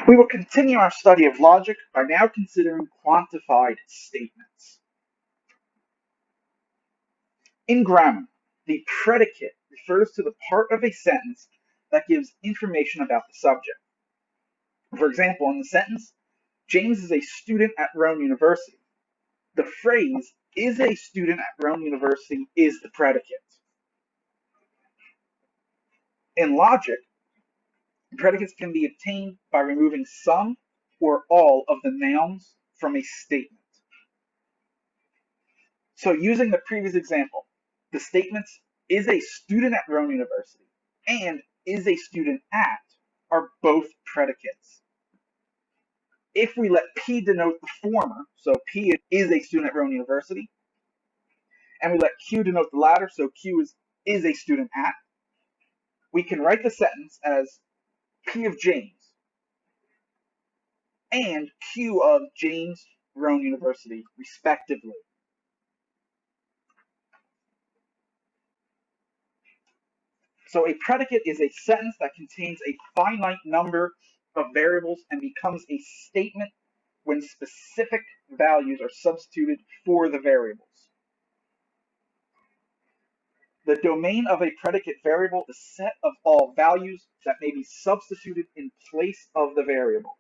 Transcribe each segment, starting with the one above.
We will continue our study of logic by now considering quantified statements. In grammar, the predicate refers to the part of a sentence that gives information about the subject. For example, in the sentence, James is a student at Rome University, the phrase is a student at Rome University is the predicate. In logic, predicates can be obtained by removing some or all of the nouns from a statement. So using the previous example, the statements is a student at Rome University and is a student at are both predicates. If we let P denote the former, so P is a student at Rome University, and we let Q denote the latter, so Q is a student at, we can write the sentence as P of James and Q of James, Rome University, respectively. So a predicate is a sentence that contains a finite number of variables and becomes a statement when specific values are substituted for the variables. The domain of a predicate variable is a set of all values that may be substituted in place of the variable.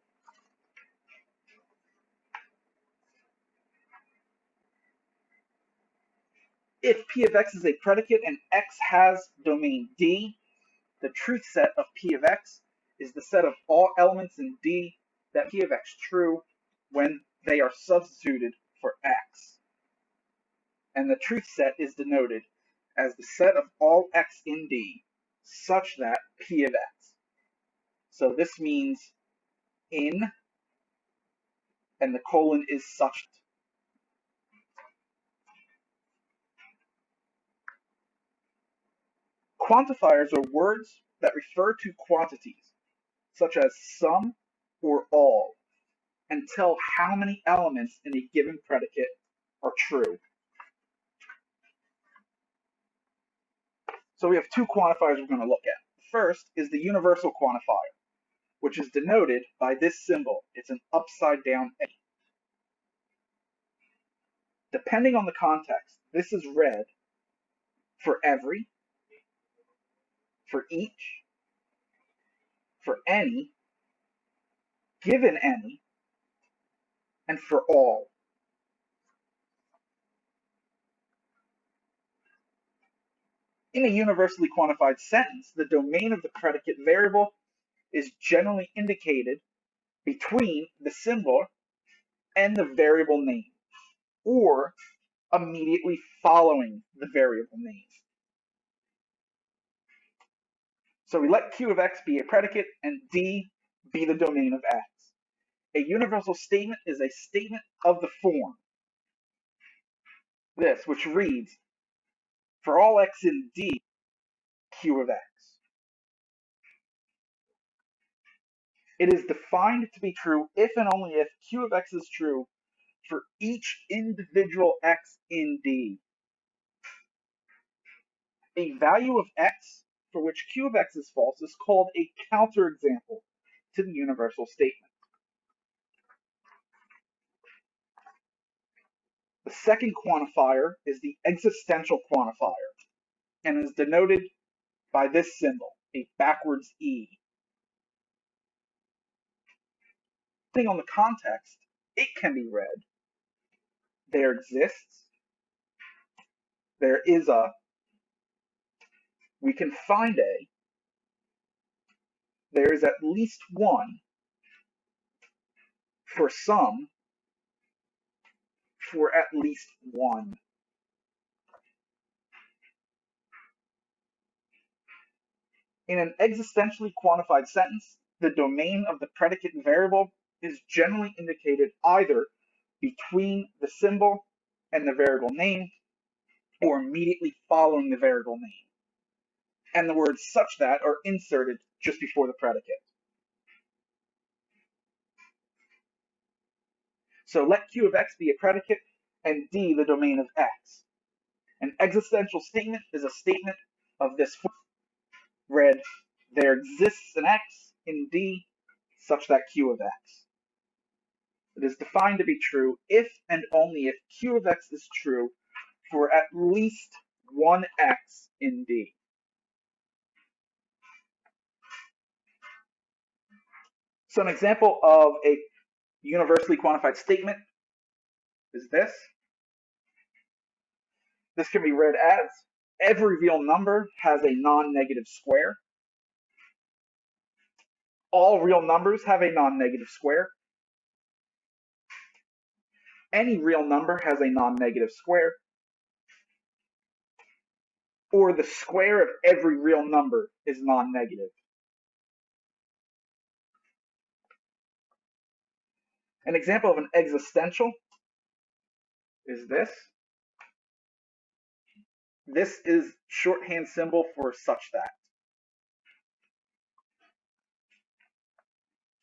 If P of X is a predicate and X has domain D, the truth set of P of X is the set of all elements in D that P of X true when they are substituted for X. And the truth set is denoted as the set of all X in D such that P of X. So this means in, and the colon is such. Quantifiers are words that refer to quantities, such as some or all, and tell how many elements in a given predicate are true. So we have two quantifiers we're going to look at. First is the universal quantifier, which is denoted by this symbol. It's an upside down A. Depending on the context, this is read for every, for each, for any, given any, and for all. In a universally quantified sentence, the domain of the predicate variable is generally indicated between the symbol and the variable name, or immediately following the variable name. So we let Q of X be a predicate and D be the domain of X. A universal statement is a statement of the form, this, which reads, for all X in D, Q of X. It is defined to be true if and only if Q of X is true for each individual X in D. A value of X for which Q of X is false is called a counterexample to the universal statement. The second quantifier is the existential quantifier and is denoted by this symbol, a backwards E. Depending on the context, it can be read, there exists, there is a, we can find a, there is at least one, for some, for at least one. In an existentially quantified sentence, the domain of the predicate variable is generally indicated either between the symbol and the variable name or immediately following the variable name, and the words such that are inserted just before the predicate. So let Q of X be a predicate and D the domain of X. An existential statement is a statement of this form, read, there exists an X in D such that Q of x. It is defined to be true if and only if Q of x is true for at least one x in D. So an example of a universally quantified statement is this. This can be read as every real number has a non-negative square. All real numbers have a non-negative square. Any real number has a non-negative square. Or the square of every real number is non-negative. An example of an existential is this. This is shorthand symbol for such that.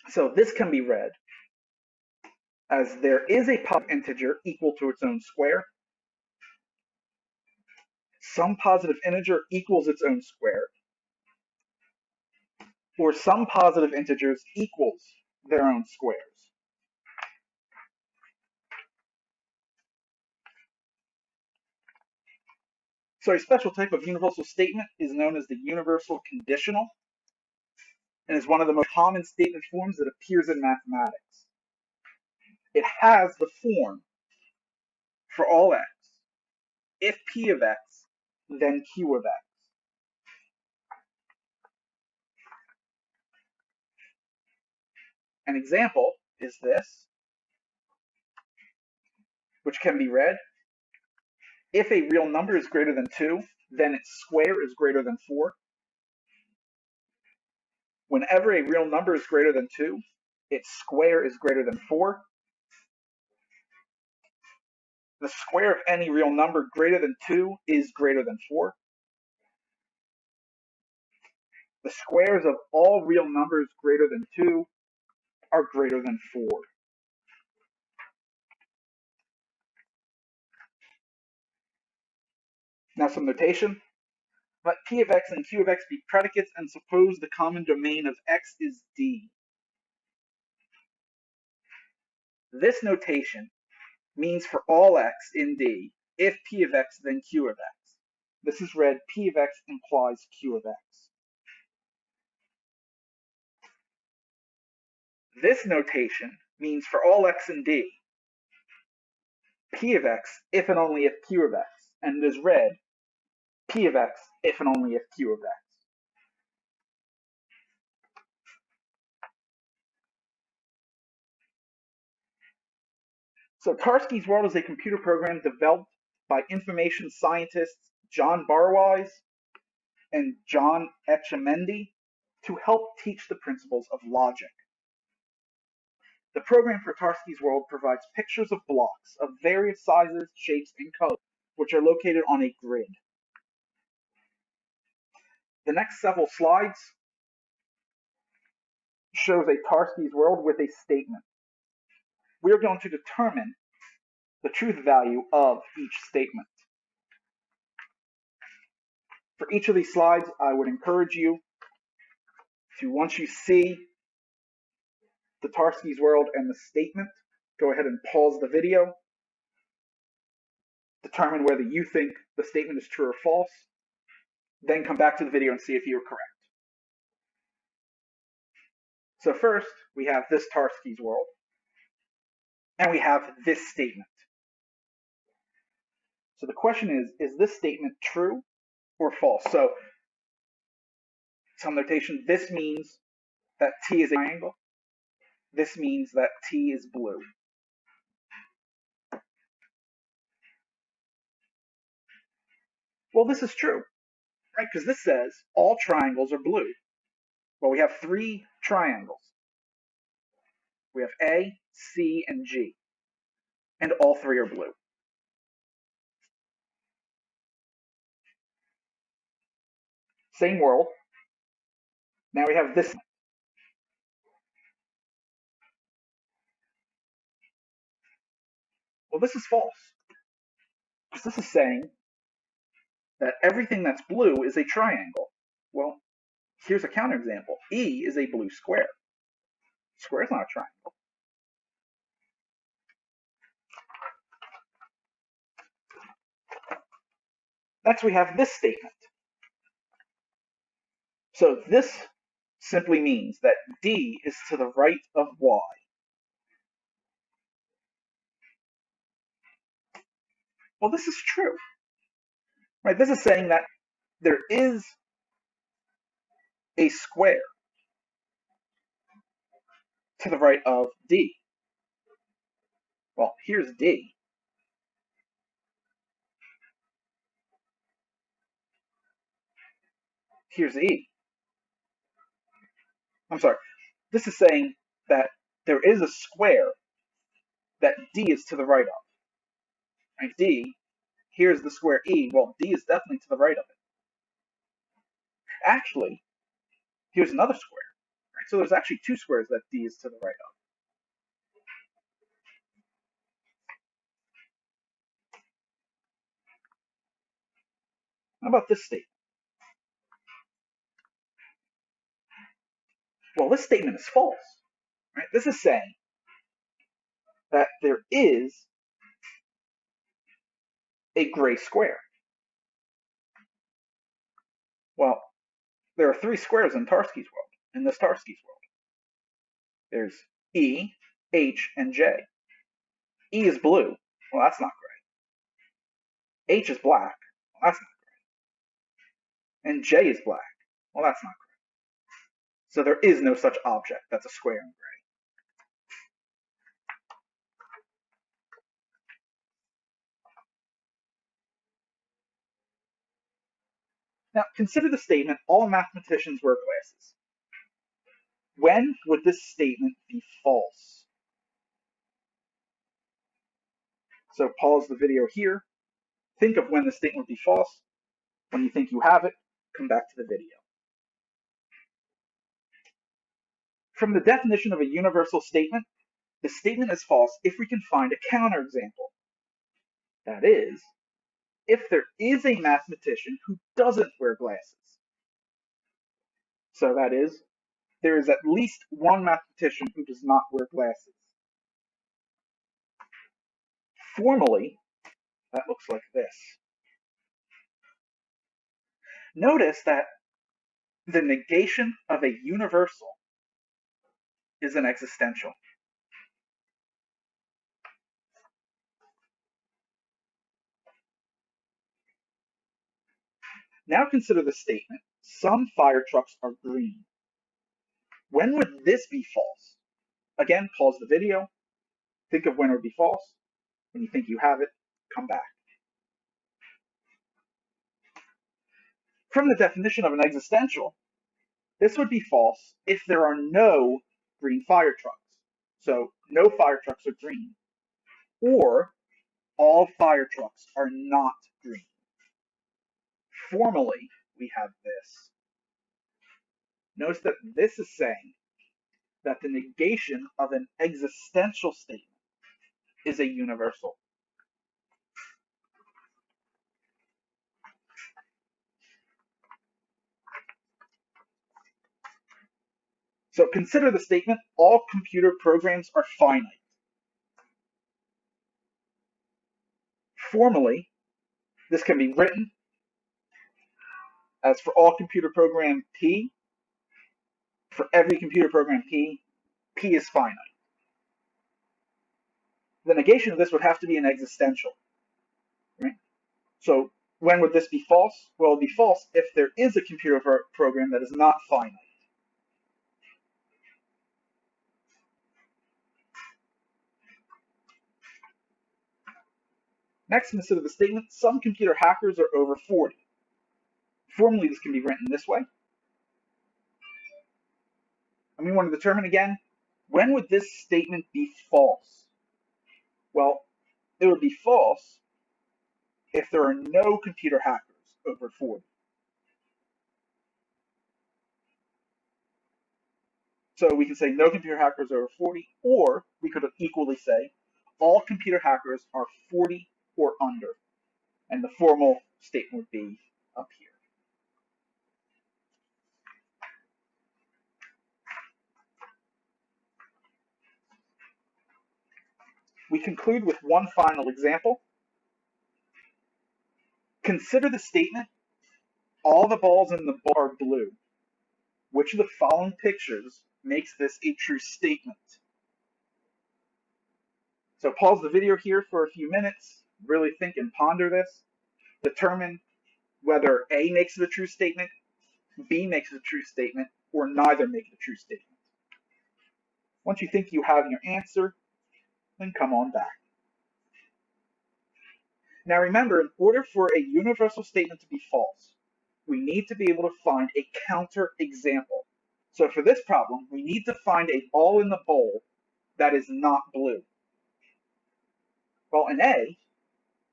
So this can be read as there is a positive integer equal to its own square. Some positive integer equals its own square. Or some positive integers equals their own squares. So a special type of universal statement is known as the universal conditional, and is one of the most common statement forms that appears in mathematics. It has the form for all x. If P of x, then Q of x. An example is this, which can be read, if a real number is greater than 2, then its square is greater than 4. Whenever a real number is greater than 2, its square is greater than 4. The square of any real number greater than 2 is greater than 4. The squares of all real numbers greater than 2 are greater than 4. Now some notation. Let P of x and Q of x be predicates and suppose the common domain of x is D. This notation means for all x in D, if P of x, then Q of x. This is read P of x implies Q of x. This notation means for all x in D, P of x if and only if Q of x, and it is read P of x if and only if Q of x. So Tarski's World is a computer program developed by information scientists John Barwise and John Etchemendy to help teach the principles of logic. The program for Tarski's World provides pictures of blocks of various sizes, shapes, and colors, which are located on a grid. The next several slides shows a Tarski's World with a statement. We are going to determine the truth value of each statement. For each of these slides, I would encourage you to, once you see the Tarski's World and the statement, go ahead and pause the video, determine whether you think the statement is true or false, then come back to the video and see if you are correct. So first, we have this Tarski's World, and we have this statement. So the question is this statement true or false? So some notation, this means that T is a triangle. This means that T is blue. Well, this is true, right? Because this says all triangles are blue. Well, we have 3 triangles. We have A, C, and G. And all 3 are blue. Same world. Now we have this. Well, this is false. Because this is saying that everything that's blue is a triangle. Well, here's a counterexample. E is a blue square. Square is not a triangle. Next, we have this statement. So this simply means that D is to the right of Y. Well, this is true. Right? This is saying that there is a square to the right of D. Well, here's D. Here's E. I'm sorry. This is saying that there is a square that D is to the right of. Right? D, here's the square E. Well, D is definitely to the right of it. Actually, here's another square. Right? So there's actually two squares that D is to the right of. How about this statement? Well, this statement is false. Right? This is saying that there is a gray square. Well, there are three squares in Tarski's world, in this Tarski's world. There's E, H, and J. E is blue. Well, that's not gray. H is black. Well, that's not gray. And J is black. Well, that's not gray. So there is no such object that's a square in gray. Now, consider the statement, all mathematicians wear glasses. When would this statement be false? So pause the video here. Think of when the statement would be false. When you think you have it, come back to the video. From the definition of a universal statement, the statement is false if we can find a counterexample. That is, if there is a mathematician who doesn't wear glasses. So that is, there is at least one mathematician who does not wear glasses. Formally, that looks like this. Notice that the negation of a universal is an existential. Now consider the statement, some fire trucks are green. When would this be false? Again, pause the video. Think of when it would be false. When you think you have it, come back. From the definition of an existential, this would be false if there are no green fire trucks. So no fire trucks are green. Or all fire trucks are not green. Formally, we have this. Notice that this is saying that the negation of an existential statement is a universal. So consider the statement, all computer programs are finite. Formally, this can be written as for all computer program P, for every computer program P is finite. The negation of this would have to be an existential, right? So when would this be false? Well, it would be false if there is a computer program that is not finite. Next, consider the statement, some computer hackers are over 40. Formally, this can be written this way. And we want to determine again, when would this statement be false? Well, it would be false if there are no computer hackers over 40. So we can say no computer hackers over 40, or we could equally say all computer hackers are 40 or under. And the formal statement would be up here. We conclude with one final example. Consider the statement, all the balls in the ball are blue. Which of the following pictures makes this a true statement? So pause the video here for a few minutes, really think and ponder this. Determine whether A makes it a true statement, B makes it a true statement, or neither make it a true statement. Once you think you have your answer, then come on back. Now remember, in order for a universal statement to be false, we need to be able to find a counter example. So for this problem, we need to find a ball in the bowl that is not blue. Well, in A,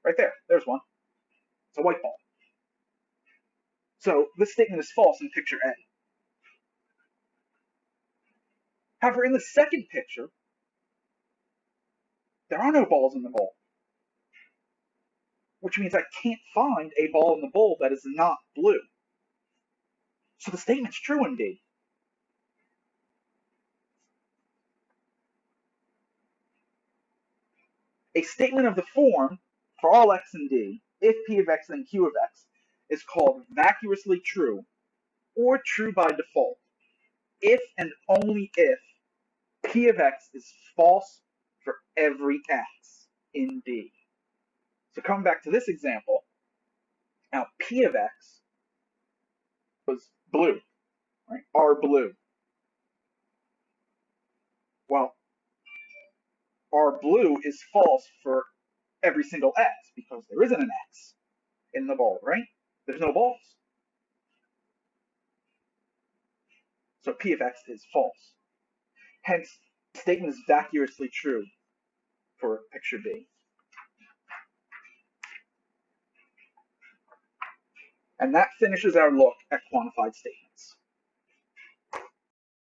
right there's one. It's a white ball. So this statement is false in picture A. However, in the second picture, there are no balls in the bowl, which means I can't find a ball in the bowl that is not blue. So the statement's true in D. A statement of the form, for all x and d, if p of x then q of x, is called vacuously true, or true by default, if and only if p of x is false for every x in D. So coming back to this example, now p of x was blue, right? R blue. Well, R blue is false for every single x because there isn't an x in the ball, right? There's no balls. So p of x is false. Hence, the statement is vacuously true for picture B. And that finishes our look at quantified statements.